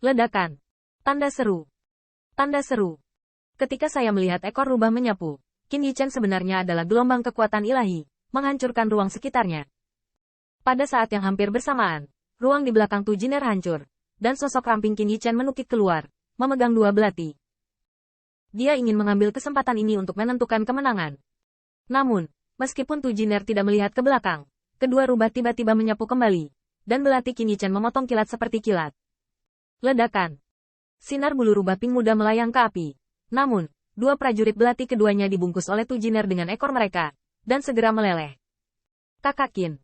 Ledakan. Tanda seru. Tanda seru. Ketika saya melihat ekor rubah menyapu, Qin Yichen sebenarnya adalah gelombang kekuatan ilahi, menghancurkan ruang sekitarnya. Pada saat yang hampir bersamaan, ruang di belakang Tu Jiner hancur, dan sosok ramping Qin Yichen menukik keluar, memegang dua belati. Dia ingin mengambil kesempatan ini untuk menentukan kemenangan. Namun, meskipun Tu Jiner tidak melihat ke belakang, kedua rubah tiba-tiba menyapu kembali, dan belati Qin Yichen memotong kilat seperti kilat. Ledakan. Sinar bulu rubah pink muda melayang ke api. Namun, dua prajurit belati keduanya dibungkus oleh Tu Jiner dengan ekor mereka, dan segera meleleh. Kakak Qin.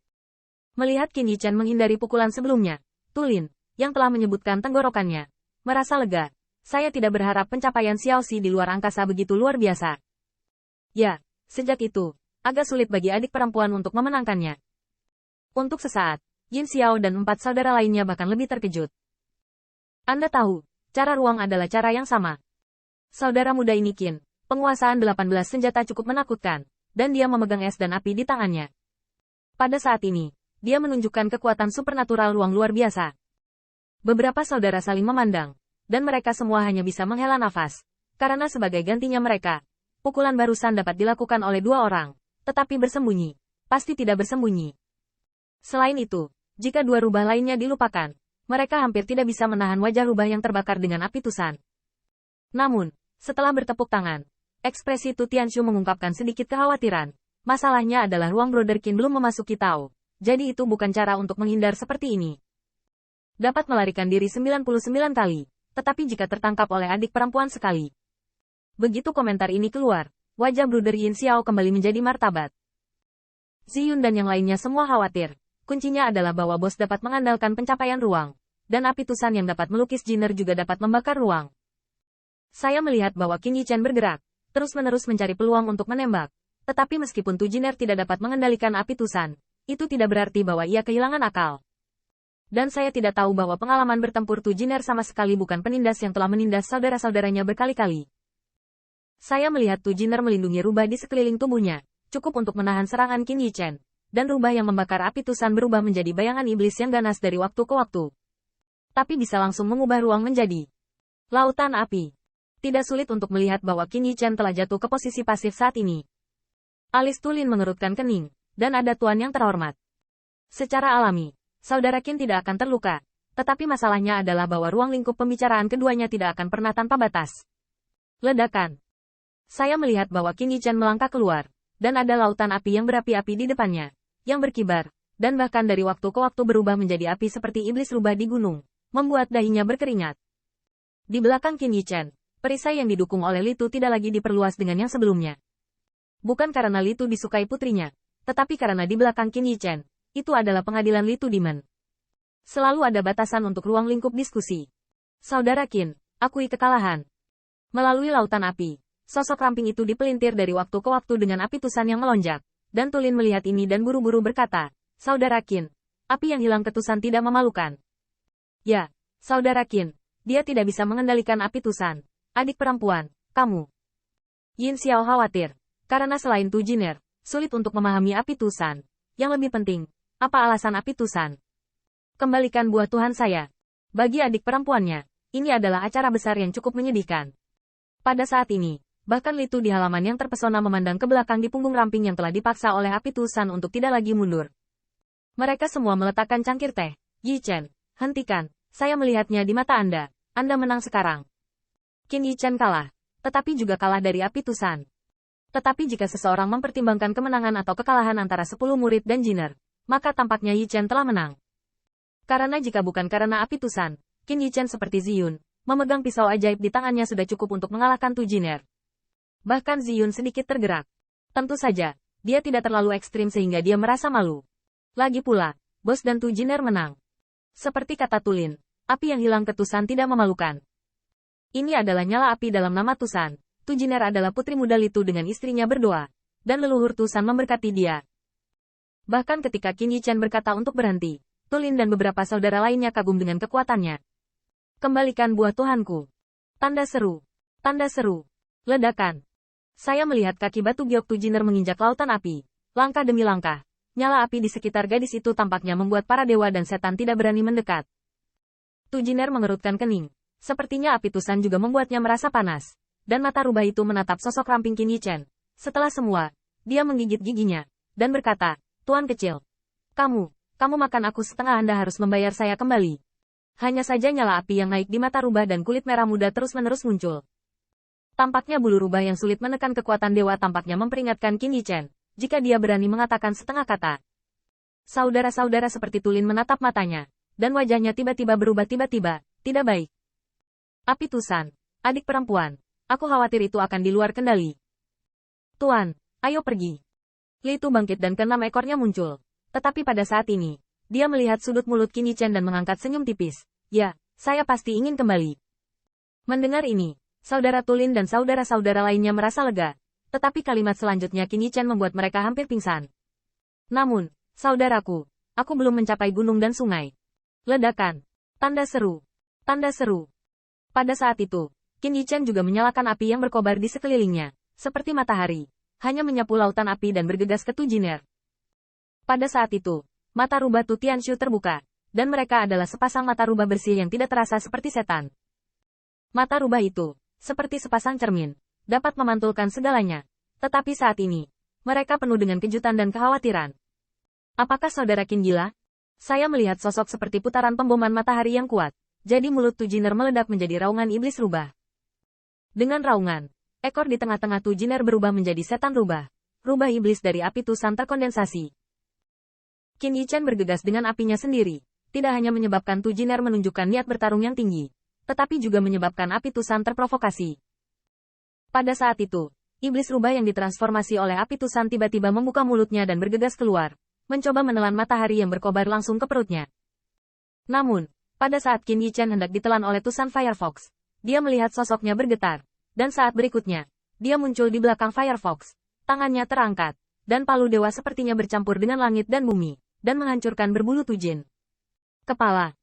Melihat Qin Yichen menghindari pukulan sebelumnya, Tulin, yang telah menyebutkan tenggorokannya, merasa lega. Saya tidak berharap pencapaian Xiaoxi di luar angkasa begitu luar biasa. Ya, sejak itu, agak sulit bagi adik perempuan untuk memenangkannya. Untuk sesaat, Yin Xiao dan 4 saudara lainnya bahkan lebih terkejut. Anda tahu, cara ruang adalah cara yang sama. Saudara muda ini Qin, penguasaan 18 senjata cukup menakutkan, dan dia memegang es dan api di tangannya. Pada saat ini, dia menunjukkan kekuatan supernatural ruang luar biasa. Beberapa saudara saling memandang, dan mereka semua hanya bisa menghela nafas, karena sebagai gantinya mereka, pukulan barusan dapat dilakukan oleh dua orang, tetapi bersembunyi, pasti tidak bersembunyi. Selain itu, jika dua rubah lainnya dilupakan, mereka hampir tidak bisa menahan wajah rubah yang terbakar dengan api tusan. Namun, setelah bertepuk tangan, ekspresi Tu Tianshu mengungkapkan sedikit kekhawatiran. Masalahnya adalah ruang Brother Qin belum memasuki Tao, jadi itu bukan cara untuk menghindar seperti ini. Dapat melarikan diri 99 kali, tetapi jika tertangkap oleh adik perempuan sekali. Begitu komentar ini keluar, wajah Brother Yin Xiao kembali menjadi martabat. Ziyun dan yang lainnya semua khawatir. Kuncinya adalah bahwa bos dapat mengandalkan pencapaian ruang, dan api tusan yang dapat melukis Jinner juga dapat membakar ruang. Saya melihat bahwa Qin Yichen bergerak, terus-menerus mencari peluang untuk menembak. Tetapi meskipun Tu Jiner tidak dapat mengendalikan api tusan, itu tidak berarti bahwa ia kehilangan akal. Dan saya tidak tahu bahwa pengalaman bertempur Tu Jiner sama sekali bukan penindas yang telah menindas saudara-saudaranya berkali-kali. Saya melihat Tu Jiner melindungi rubah di sekeliling tubuhnya, cukup untuk menahan serangan Qin Yichen. Dan rubah yang membakar api tusan berubah menjadi bayangan iblis yang ganas dari waktu ke waktu. Tapi bisa langsung mengubah ruang menjadi lautan api. Tidak sulit untuk melihat bahwa Qin Yichen telah jatuh ke posisi pasif saat ini. Alis Tulin mengerutkan kening, dan ada tuan yang terhormat. Secara alami, saudara Qin tidak akan terluka, tetapi masalahnya adalah bahwa ruang lingkup pembicaraan keduanya tidak akan pernah tanpa batas. Ledakan. Saya melihat bahwa Qin Yichen melangkah keluar, dan ada lautan api yang berapi-api di depannya, yang berkibar, dan bahkan dari waktu ke waktu berubah menjadi api seperti iblis rubah di gunung, membuat dahinya berkeringat. Di belakang Qin Yichen, perisai yang didukung oleh Li Tu tidak lagi diperluas dengan yang sebelumnya. Bukan karena Li Tu disukai putrinya, tetapi karena di belakang Qin Yichen, itu adalah pengadilan Li Tu Demon. Selalu ada batasan untuk ruang lingkup diskusi. Saudara Qin, akui kekalahan. Melalui lautan api, sosok ramping itu dipelintir dari waktu ke waktu dengan api tusan yang melonjak. Dan Tulin melihat ini dan buru-buru berkata, Saudara Qin, api yang hilang ketusan tidak memalukan. Ya, Saudara Qin, dia tidak bisa mengendalikan api tusan. Adik perempuan, kamu. Yin Xiao khawatir, karena selain Tu Jiner, sulit untuk memahami api tusan. Yang lebih penting, apa alasan api tusan? Kembalikan buah Tuhan saya. Bagi adik perempuannya, ini adalah acara besar yang cukup menyedihkan. Pada saat ini, bahkan Li Tu di halaman yang terpesona memandang ke belakang di punggung ramping yang telah dipaksa oleh api tusan untuk tidak lagi mundur. Mereka semua meletakkan cangkir teh. Yichen, hentikan, saya melihatnya di mata Anda. Anda menang sekarang. Qin Yichen kalah, tetapi juga kalah dari api tusan. Tetapi jika seseorang mempertimbangkan kemenangan atau kekalahan antara 10 murid dan Jinner, maka tampaknya Yichen telah menang. Karena jika bukan karena api tusan, Qin Yichen seperti Ziyun, memegang pisau ajaib di tangannya sudah cukup untuk mengalahkan Tu Jiner. Bahkan Ziyun sedikit tergerak. Tentu saja, dia tidak terlalu ekstrim sehingga dia merasa malu. Lagi pula, bos dan Tu Jiner menang. Seperti kata Tulin, api yang hilang ketusan tidak memalukan. Ini adalah nyala api dalam nama Tusan. Tu Jiner adalah putri muda Li Tu dengan istrinya berdoa. Dan leluhur Tusan memberkati dia. Bahkan ketika Qin Yichen berkata untuk berhenti, Tulin dan beberapa saudara lainnya kagum dengan kekuatannya. Kembalikan buah Tuhanku. Tanda seru. Tanda seru. Ledakan. Saya melihat kaki batu giok Tu Jiner menginjak lautan api. Langkah demi langkah, nyala api di sekitar gadis itu tampaknya membuat para dewa dan setan tidak berani mendekat. Tu Jiner mengerutkan kening. Sepertinya api Tusan juga membuatnya merasa panas. Dan mata rubah itu menatap sosok ramping Qin Yichen. Setelah semua, dia menggigit giginya. Dan berkata, Tuan kecil. Kamu makan aku setengah, Anda harus membayar saya kembali. Hanya saja nyala api yang naik di mata rubah dan kulit merah muda terus-menerus muncul. Tampaknya bulu rubah yang sulit menekan kekuatan dewa tampaknya memperingatkan Qin Yichen. Jika dia berani mengatakan setengah kata. Saudara-saudara seperti Tulin menatap matanya. Dan wajahnya tiba-tiba berubah tiba-tiba, tidak baik. Api Tusan, adik perempuan, aku khawatir itu akan di luar kendali. Tuan, ayo pergi. Li Tu bangkit dan keenam ekornya muncul. Tetapi pada saat ini, dia melihat sudut mulut Qin Yichen dan mengangkat senyum tipis. Ya, saya pasti ingin kembali. Mendengar ini, saudara Tulin dan saudara-saudara lainnya merasa lega. Tetapi kalimat selanjutnya Qin Yichen membuat mereka hampir pingsan. Namun, saudaraku, aku belum mencapai gunung dan sungai. Ledakan. Tanda seru. Tanda seru. Pada saat itu, Qin Yichen juga menyalakan api yang berkobar di sekelilingnya, seperti matahari, hanya menyapu lautan api dan bergegas ke Tu Jiner. Pada saat itu, mata rubah Tu Tianshu terbuka, dan mereka adalah sepasang mata rubah bersih yang tidak terasa seperti setan. Mata rubah itu, seperti sepasang cermin, dapat memantulkan segalanya. Tetapi saat ini, mereka penuh dengan kejutan dan kekhawatiran. Apakah saudara Qin gila? Saya melihat sosok seperti putaran pemboman matahari yang kuat, jadi mulut Tu Jiner meledak menjadi raungan iblis rubah. Dengan raungan, ekor di tengah-tengah Tu Jiner berubah menjadi setan rubah. Rubah iblis dari api Tusan terkondensasi. Qin Yichen bergegas dengan apinya sendiri, tidak hanya menyebabkan Tu Jiner menunjukkan niat bertarung yang tinggi, tetapi juga menyebabkan api Tusan terprovokasi. Pada saat itu, iblis rubah yang ditransformasi oleh api Tusan tiba-tiba membuka mulutnya dan bergegas keluar, mencoba menelan matahari yang berkobar langsung ke perutnya. Namun, pada saat Qin Yichen hendak ditelan oleh Tusan Firefox, dia melihat sosoknya bergetar, dan saat berikutnya, dia muncul di belakang Firefox, tangannya terangkat, dan palu dewa sepertinya bercampur dengan langit dan bumi, dan menghancurkan berbulu Tu Jin. Kepala.